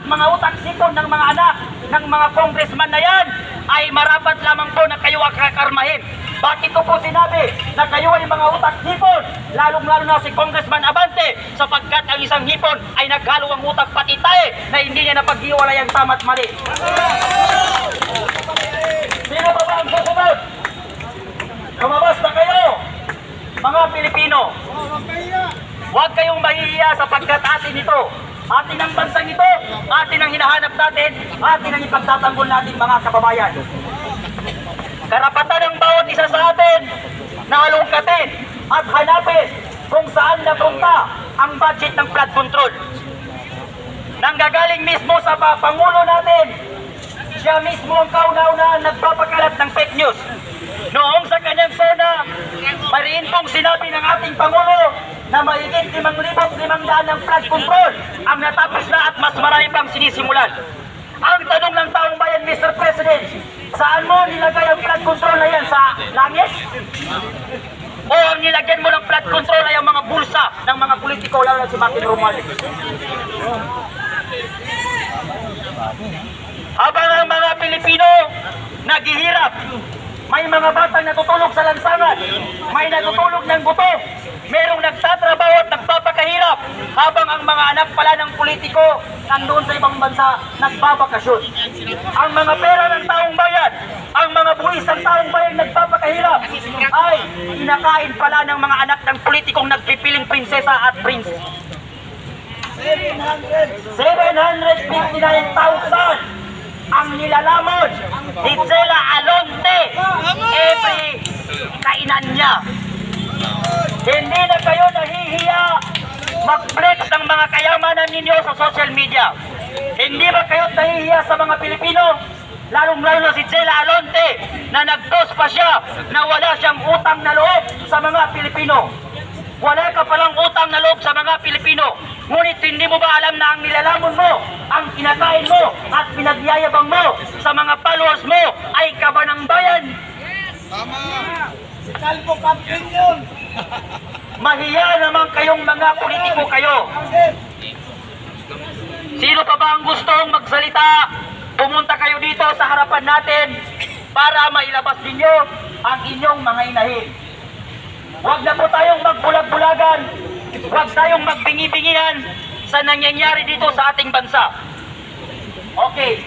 mga utak sipon ng mga anak ng mga congressman na yan ay marapat lamang po na kayo ang kakarmahin. Bakit ito po sinabi na kayo ay mga utak hipon? Lalong-lalo na si Congressman Abante, sapagkat ang isang hipon ay naghalo ang utak pati tayo na hindi niya napaghiwalay ang tama't mali. Sino ba ang susunod? Lumabas na kayo, mga Pilipino. Huwag kayong mahihiya sapagkat atin ito. Atin ang bansang ito, atin ang hinahanap natin, atin ang ipagtatanggol natin mga kababayan. Karapatan ng bawat isa sa atin na halungkatin at hanapin kung saan napunta ang budget ng flood control. Nanggagaling mismo sa Pangulo natin, siya mismo ang kauna-unaan nagpapakalat ng fake news. Noong sa kanyang sona, mariin pong sinabi ng ating Pangulo na mahigit 5,500 ng flood control ang natapos na at mas marami pang sinisimulan. Ang tanong ng taong bayan, Mr. President, saan mo nilagay ang flood control na yan? Sa langit? O ang nilagyan mo ng flood control ay ang mga bulsa ng mga politiko, lalo na si Martin Romualdez? Habang ang mga Pilipino naghihirap, may mga batang natutulog sa lansangan, may natutulog ng buto, merong nagtatrabaho at nagpapakahirap, habang ang mga anak pala ng politiko nandoon sa ibang bansa nagbabakasyon. Ang mga pera ng taong bayan, ang mga buwis ng taong bayan nagpapakahirap ay kinakain pala ng mga anak ng politikong nagpipiling prinsesa at prince. 759,000 ang nilalamon ni Zela Alonte every kainan niya. Hindi na kayo nahihiya mag-flex ng mga kayamanan ninyo sa social media. Hindi ba kayo nahihiya sa mga Pilipino? Lalong-lalo na si Zela Alonte na nag-post pa siya na wala siyang utang na loob sa mga Pilipino. Wala ka palang utang na loob sa mga Pilipino. Ngunit hindi mo ba alam na ang nilalamon mo, ang kinakain mo at pinagyayabang mo sa mga followers mo ay kabanang bayan? Tama! Si Calvo Campin yun! Mahiya naman kayong mga politiko kayo. Sino pa ba ang gustong magsalita? Pumunta kayo dito sa harapan natin para mailabas ninyo ang inyong mga inahin. Huwag na po tayong magbulag-bulagan. Huwag tayong magbingi-bingihan sa nangyayari dito sa ating bansa. Okay.